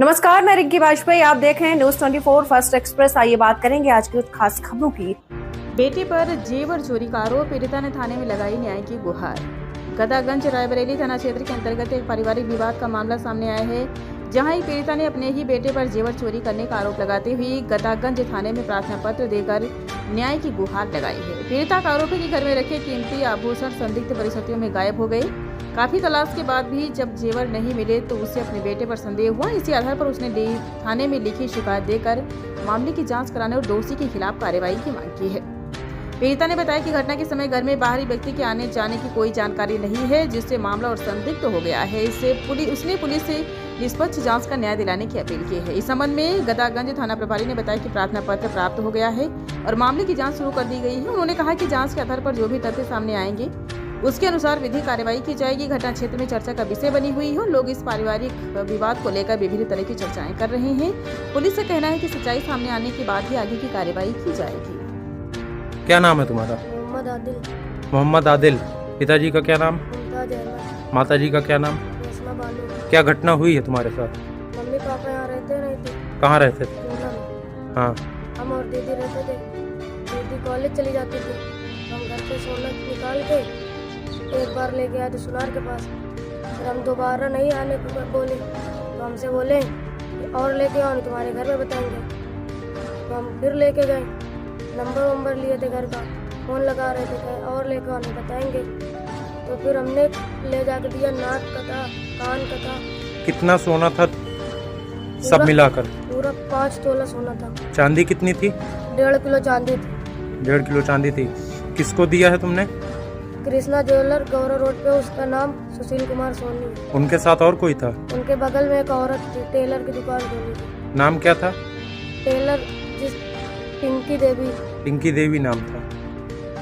नमस्कार, मैं रिंकी वाजपेयी। आप देख रहे हैं न्यूज 24 फर्स्ट एक्सप्रेस। आइए बात करेंगे आज की खास खबरों की। बेटे पर जेवर चोरी का आरोप, पीड़िता ने थाने में लगाई न्याय की गुहार। गदागंज रायबरेली थाना क्षेत्र के अंतर्गत एक पारिवारिक विवाद का मामला सामने आया है, जहां एक पीड़िता ने अपने ही बेटे पर जेवर चोरी करने का आरोप लगाते हुए गदागंज थाने में प्रार्थना पत्र देकर न्याय की गुहार लगाई है। पीड़िता का आरोप है कि घर में रखे कीमती आभूषण संदिग्ध परिस्थितियों में गायब हो गए। काफी तलाश के बाद भी जब जेवर नहीं मिले तो उसे अपने बेटे पर संदेह हुआ। इसी आधार पर उसने थाने में लिखी शिकायत देकर मामले की जांच कराने और दोषी के खिलाफ कार्रवाई की मांग की है। पीड़िता ने बताया कि घटना के समय घर में बाहरी व्यक्ति के आने जाने की कोई जानकारी नहीं है, जिससे मामला और संदिग्ध हो गया है। इससे उसने पुलिस से निष्पक्ष जांच का न्याय दिलाने की अपील की है। इस संबंध में गदागंज थाना प्रभारी ने बताया कि प्रार्थना पत्र प्राप्त हो गया है और मामले की जांच शुरू कर दी गई है। उन्होंने कहा कि जांच के आधार पर जो भी तथ्य सामने आएंगे उसके अनुसार विधिक कार्रवाई की जाएगी। घटना क्षेत्र में चर्चा का विषय बनी हुई है। लोग इस पारिवारिक विवाद को लेकर विभिन्न तरह की चर्चाएं कर रहे हैं। पुलिस का कहना है कि सच्चाई सामने आने के बाद ही आगे की कार्रवाई की जाएगी। क्या नाम है तुम्हारा? मोहम्मद आदिल। मोहम्मद आदिल। पिताजी का क्या नाम? मुमताज अहमद। माताजी का क्या नाम? रेशमा बानू। क्या घटना हुई है तुम्हारे साथ? मम्मी पापा यहाँ रहते नहीं थे। कहाँ रहते थे? पूना में। हाँ। हम और दीदी रहते थे। दीदी कॉलेज चली जाती थी। हम घर से सोना निकाल के एक बार लेके आए थे सुनार के पास। फिर हम दोबारा नहीं आने को बोले तो हमसे बोले कि और लेके आओ, नहीं तुम्हारे घर में बताएंगे। तो हम फिर लेके गए, नंबर लिए थे घर का, फोन लगा रहे थे और लेके आओ, नहीं बताएंगे। तो फिर हमने ले जाके दिया नाक का था, कान का था। कितना सोना था सब मिलाकर? पूरा 5 तोला सोना था। चांदी कितनी थी? 1.5 किलो चांदी थी। 1.5 किलो चांदी थी। किसको दिया है तुमने? कृष्णा ज्वेलर, गौरव रोड पे। उसका नाम सुशील कुमार सोनी है। उनके साथ और कोई था? उनके बगल में एक औरत थी, टेलर की दुकान खोली थी। नाम क्या था? टेलर जिस पिंकी देवी। पिंकी देवी नाम था।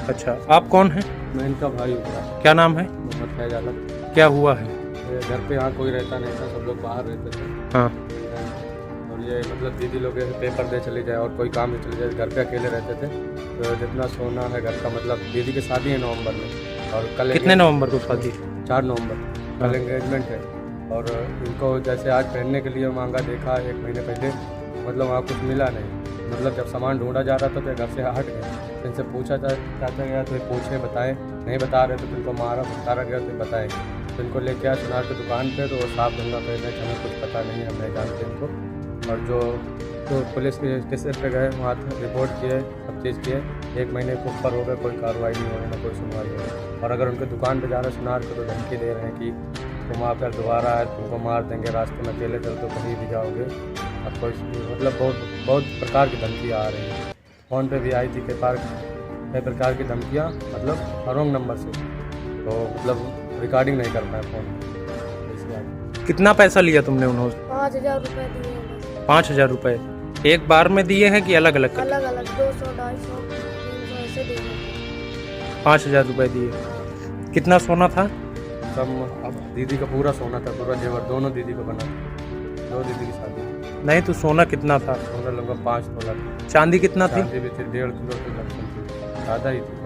अच्छा, आप कौन हैं? मैं इनका भाई हूँ। क्या नाम है? मोहम्मद फैज आलम। क्या हुआ है? ये घर पे यहाँ कोई रहता नहीं था, सब लोग बाहर रहते थे। हाँ। और ये मतलब दीदी लोग ऐसे पेपर दे चले जाए और कोई काम में चले जाए, घर पे अकेले रहते थे। तो जितना सोना है घर का, मतलब दीदी की शादी है नवंबर में, और कल कितने नवंबर को शादी? 4 नवंबर कल एंगेजमेंट है। और इनको जैसे आज पहनने के लिए मांगा, देखा 1 महीने पहले, मतलब वहाँ कुछ मिला नहीं। मतलब जब सामान ढूंढा जा रहा था तो घर से हट गए। इनसे पूछा जाता गया तो पूछे, बताएं, नहीं बता रहे तो इनको मारा गया तो बताएं। तो इनको लेके आया सुनार की दुकान पे, तो वो साफ गंगा पे गए, हमें कुछ पता नहीं है, हम नहीं जानते इनको। और जो पुलिस के स्टेशन पे गए, वहाँ रिपोर्ट किए, सब चीज़ किए। 1 महीने के ऊपर हो गए, कोई कार्रवाई नहीं हो रही, ना कोई सुनवाई हो रही। और अगर उनके दुकान पे जा रहे सुनार को तो धमकी दे रहे हैं कि तुम वहाँ पर दोबारा आए तुमको मार देंगे, रास्ते में अकेले चल तो कहीं भी जाओगे। अब कोई मतलब बहुत प्रकार की धमकियाँ आ रही हैं। फ़ोन पे भी आई थी कई प्रकार की धमकियाँ, मतलब रॉन्ग नंबर से। तो मतलब रिकॉर्डिंग नहीं कर पाए फ़ोन। कितना पैसा लिया तुमने उन्होंने? 5000 रुपए दिए हैं। 5000 रुपए एक बार में दिए हैं कि अलग अलग? अलग अलग 200, 250, 300 ऐसे दिए हैं। 5000 रुपए दिए। कितना सोना था? सब अब दीदी का पूरा सोना था, पूरा जेवर, दोनों दीदी को बना था। 2 दीदी की शादी। नहीं तो सोना कितना था? सोना लगभग 5 तोला था। चांदी कितना थी? चांदी भी थी 1.5 किलो की लगभग थी, ज़्यादा ही थी।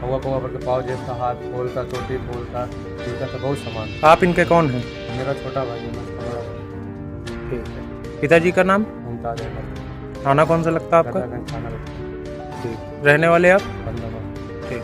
पौवा पर के पाव जेब था, हाथ फूल था, चोटी फूल था, टीका था, बहुत सामान था। आप इनके कौन हैं? मेरा छोटा भाई है, मैं बड़ा भाई। ठीक है। पिताजी का नाम? मुमताज अहमद। थाना कौन सा लगता है आपका? गदागंज थाना लगता है। ठीक। रहने वाले आप? बंदा। ठीक।